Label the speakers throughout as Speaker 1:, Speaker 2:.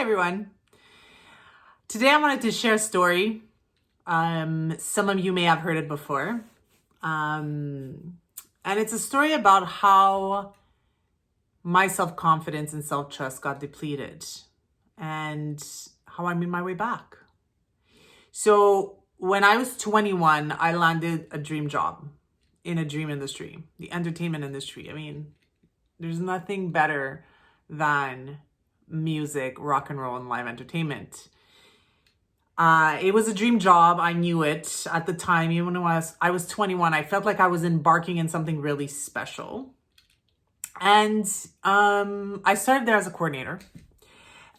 Speaker 1: everyone. Today I wanted to share a story. Some of you may have heard it before. And it's a story about how my self-confidence and self-trust got depleted and how I made my way back. So when I was 21, I landed a dream job in a dream industry, the entertainment industry. I mean, there's nothing better than music, rock and roll, and live entertainment. It was a dream job. I knew it at the time. Even when I was 21, I felt like I was embarking in something really special. And I started there as a coordinator.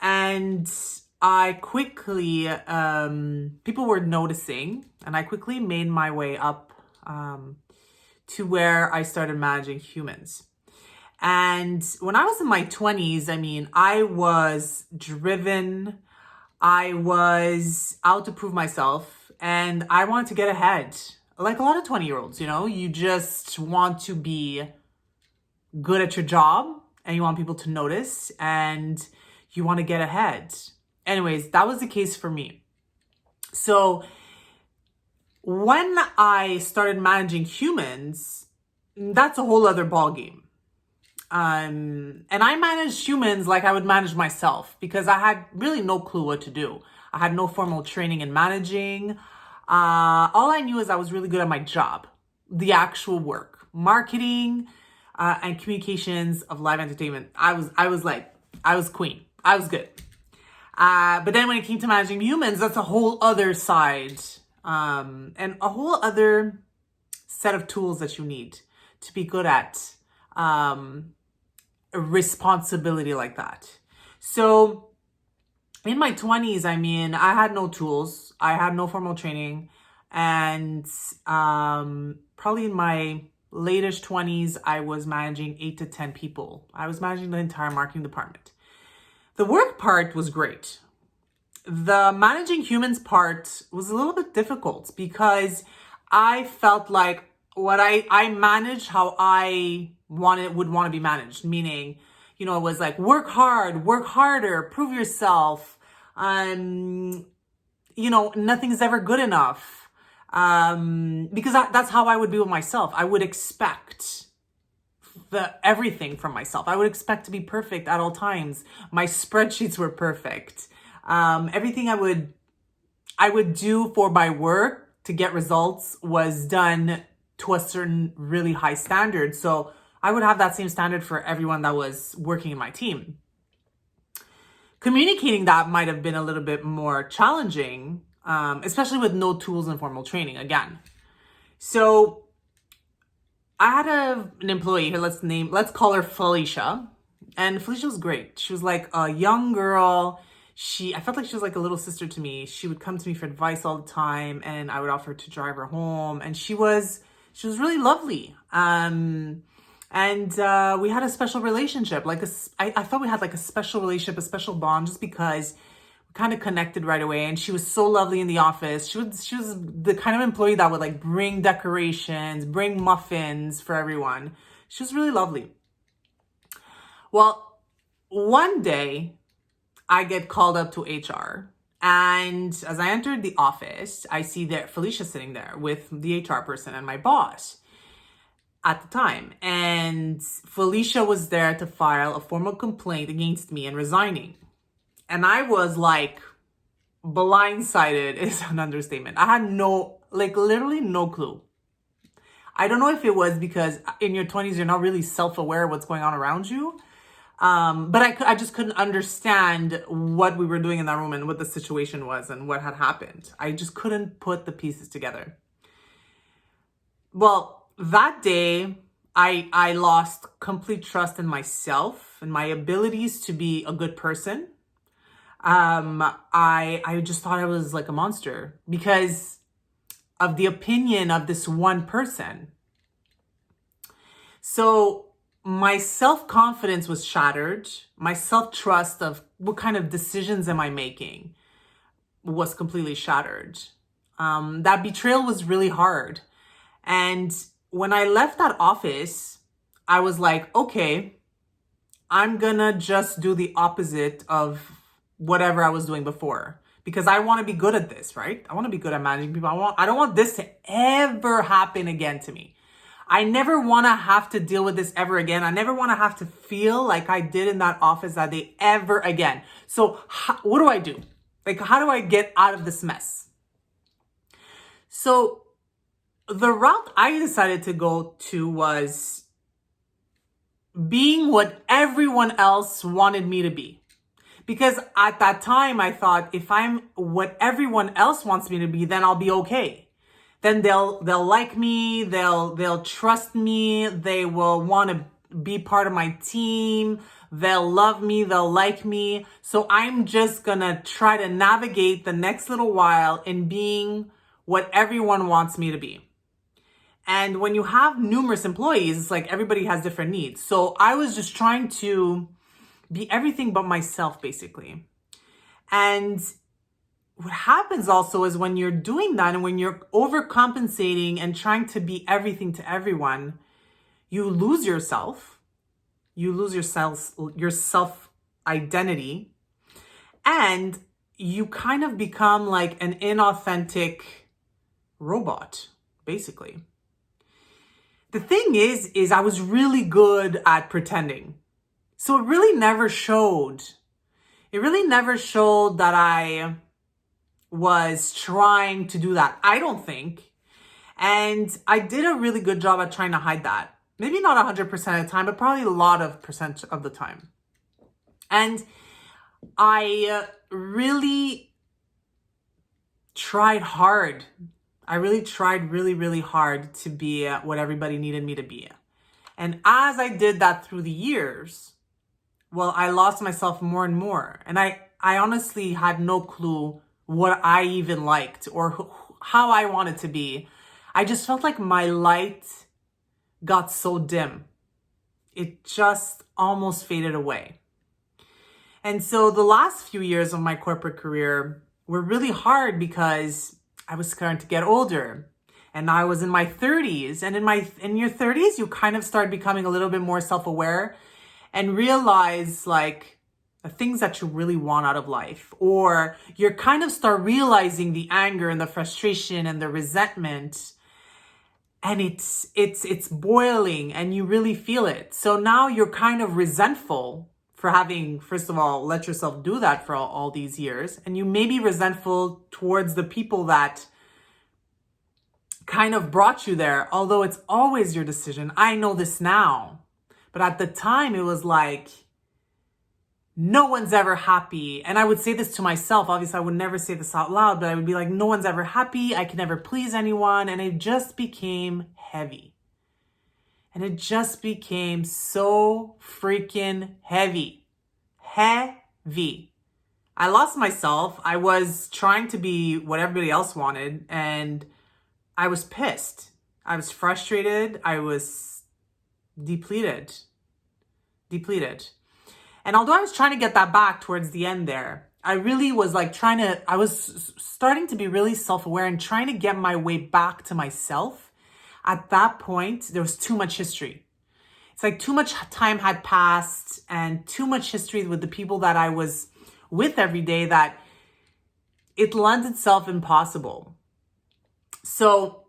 Speaker 1: And I quickly, people were noticing, and I quickly made my way up to where I started managing humans. And when I was in my 20s, I mean, I was driven. I was out to prove myself, and I wanted to get ahead. Like a lot of 20-year-olds, you just want to be good at your job, and you want people to notice, and you want to get ahead. Anyways, that was the case for me. So when I started managing humans, that's a whole other ballgame. And I managed humans like I would manage myself because I had really no clue what to do. I had no formal training in managing. All I knew is I was really good at my job, the actual work, marketing, and communications of live entertainment. I was queen. I was good. But then when it came to managing humans, that's a whole other side, and a whole other set of tools that you need to be good at a responsibility like that. So in my 20s, I mean, I had no tools. I had no formal training. And probably in my latest 20s, I was managing 8 to 10 people. I was managing the entire marketing department. The work part was great. The managing humans part was a little bit difficult because I felt like what I managed how I would want to be managed, meaning, it was like work hard, work harder, prove yourself. Nothing's ever good enough. Because that's how I would be with myself. I would expect everything from myself. I would expect to be perfect at all times. My spreadsheets were perfect. Everything I would do for my work to get results was done to a certain really high standard. So I would have that same standard for everyone that was working in my team. Communicating that might have been a little bit more challenging, especially with no tools and formal training again. So I had an employee here, let's call her Felicia. And Felicia was great. She was like a young girl. I felt like she was like a little sister to me. She would come to me for advice all the time, and I would offer to drive her home. And she was really lovely. And we had a special relationship. I thought we had like a special relationship, a special bond, just because we kind of connected right away. And she was so lovely in the office. She was the kind of employee that would like bring decorations, bring muffins for everyone. She was really lovely. Well, one day I get called up to HR. And as I entered the office, I see that Felicia sitting there with the HR person and my boss at the time. And Felicia was there to file a formal complaint against me and resigning. And I was like, blindsided is an understatement. I had literally no clue. I don't know if it was because in your 20s, you're not really self-aware of what's going on around you. But I just couldn't understand what we were doing in that room and what the situation was and what had happened. I just couldn't put the pieces together. Well, that day, I lost complete trust in myself and my abilities to be a good person. I just thought I was like a monster because of the opinion of this one person. So my self-confidence was shattered. My self-trust of what kind of decisions am I making was completely shattered. That betrayal was really hard. And when I left that office, I was like, okay, I'm gonna just do the opposite of whatever I was doing before, because I want to be good at this, right? I want to be good at managing people. I don't want this to ever happen again to me. I never want to have to deal with this ever again. I never want to have to feel like I did in that office that day ever again. So what do I do? Like, how do I get out of this mess? So the route I decided to go to was being what everyone else wanted me to be. Because at that time, I thought, if I'm what everyone else wants me to be, then I'll be okay. Then they'll like me, they'll trust me, they will want to be part of my team, they'll love me, they'll like me. So I'm just gonna try to navigate the next little while in being what everyone wants me to be. And when you have numerous employees, it's like everybody has different needs. So I was just trying to be everything but myself, basically. And what happens also is when you're doing that and when you're overcompensating and trying to be everything to everyone, you lose yourself. You lose your self identity, and you kind of become like an inauthentic robot, basically. The thing is I was really good at pretending. So it really never showed. It really never showed that I was trying to do that, I don't think. And I did a really good job at trying to hide that. Maybe not 100% of the time, but probably a lot of percent of the time. And I really tried hard. I really tried really, really hard to be what everybody needed me to be. And as I did that through the years, well, I lost myself more and more. And I honestly had no clue what I even liked or how I wanted to be. I just felt like my light got so dim. It just almost faded away. And so the last few years of my corporate career were really hard because I was starting to get older. And I was in my 30s. And in your 30s, you kind of start becoming a little bit more self-aware and realize like the things that you really want out of life. Or you're kind of start realizing the anger and the frustration and the resentment. And it's boiling and you really feel it. So now you're kind of resentful for having, first of all, let yourself do that for all these years. And you may be resentful towards the people that kind of brought you there, although it's always your decision. I know this now. But at the time, it was like, no one's ever happy. And I would say this to myself. Obviously, I would never say this out loud, but I would be like, no one's ever happy. I can never please anyone. And it just became heavy. And it just became so freaking heavy. Heavy. I lost myself. I was trying to be what everybody else wanted. And I was pissed. I was frustrated. I was depleted. And although I was trying to get that back towards the end there, I really was like I was starting to be really self-aware and trying to get my way back to myself. At that point, there was too much history. It's like too much time had passed and too much history with the people that I was with every day that it lends itself impossible. So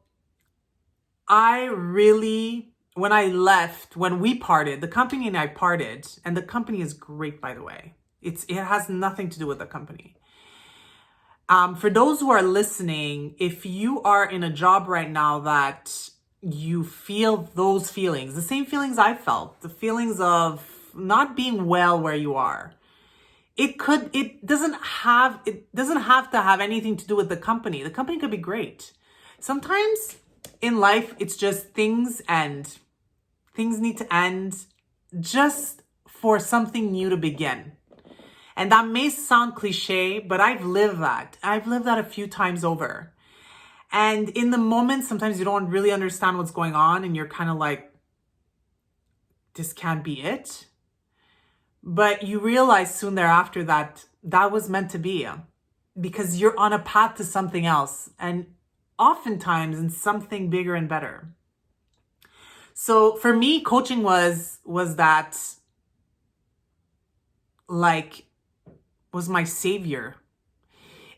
Speaker 1: I really, when we parted, the company and I parted, and the company is great, by the way. It has nothing to do with the company. For those who are listening, if you are in a job right now that you feel those feelings, the same feelings I felt, the feelings of not being well where you are, it doesn't have to have anything to do with the company. The company could be great. Sometimes in life, it's just things end. Things need to end just for something new to begin. And that may sound cliche, but I've lived that. I've lived that a few times over. And in the moment, sometimes you don't really understand what's going on and you're kind of like, this can't be it. But you realize soon thereafter that that was meant to be, because you're on a path to something else, and oftentimes in something bigger and better. So for me, coaching was that, like, was my savior.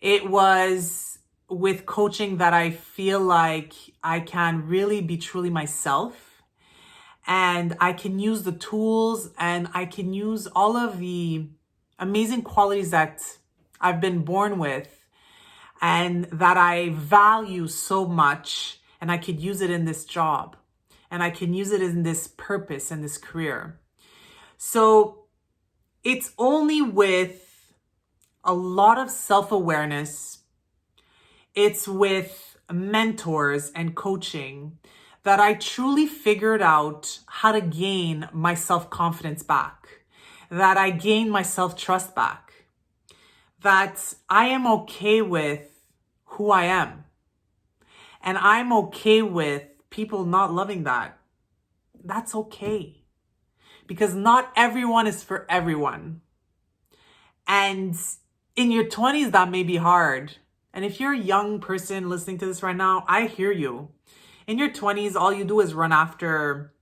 Speaker 1: It was with coaching that I feel like I can really be truly myself, and I can use the tools and I can use all of the amazing qualities that I've been born with and that I value so much, and I could use it in this job, and I can use it in this purpose and this career. So it's only with a lot of self-awareness, it's with mentors and coaching that I truly figured out how to gain my self-confidence back, that I gained my self-trust back, that I am okay with who I am. And I'm okay with people not loving that. That's okay. Because not everyone is for everyone. And in your 20s, that may be hard. And if you're a young person listening to this right now, I hear you. In your 20s, all you do is run after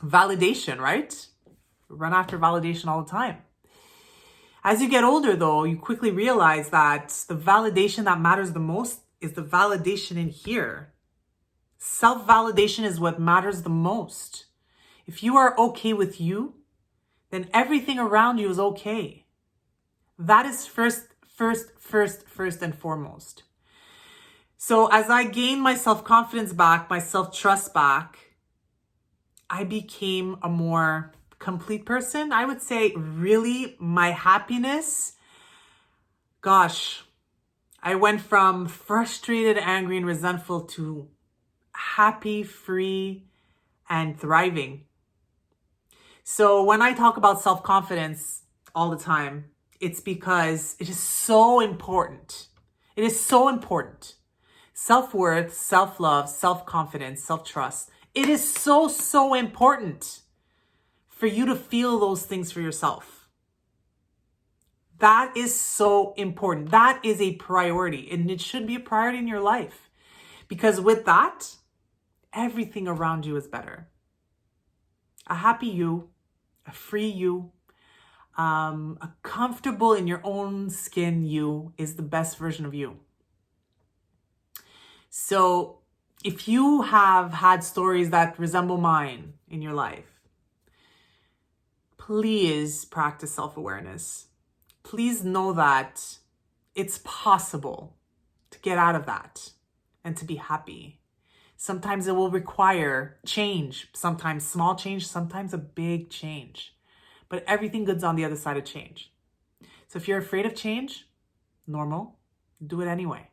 Speaker 1: validation, right? Run after validation all the time. As you get older, though, you quickly realize that the validation that matters the most is the validation in here. Self-validation is what matters the most. If you are okay with you, then everything around you is okay. That is first and foremost. So as I gained my self-confidence back, my self-trust back, I became a more complete person. I would say really my happiness, gosh, I went from frustrated, angry, and resentful to happy, free, and thriving. So when I talk about self-confidence all the time, it's because it is so important. It is so important. Self-worth, self-love, self-confidence, self-trust. It is so important for you to feel those things for yourself. That is so important. That is a priority, and it should be a priority in your life. Because with that, everything around you is better. A happy you, a free you, a comfortable in your own skin you is the best version of you. So if you have had stories that resemble mine in your life, please practice self-awareness. Please know that it's possible to get out of that and to be happy. Sometimes it will require change, sometimes small change, sometimes a big change. But everything good's on the other side of change. So if you're afraid of change, normal, do it anyway.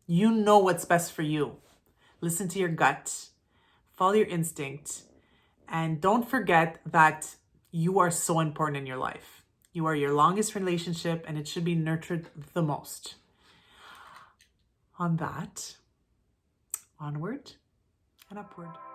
Speaker 1: You know what's best for you. Listen to your gut, follow your instinct, and don't forget that you are so important in your life. You are your longest relationship, and it should be nurtured the most. On that, onward and upward.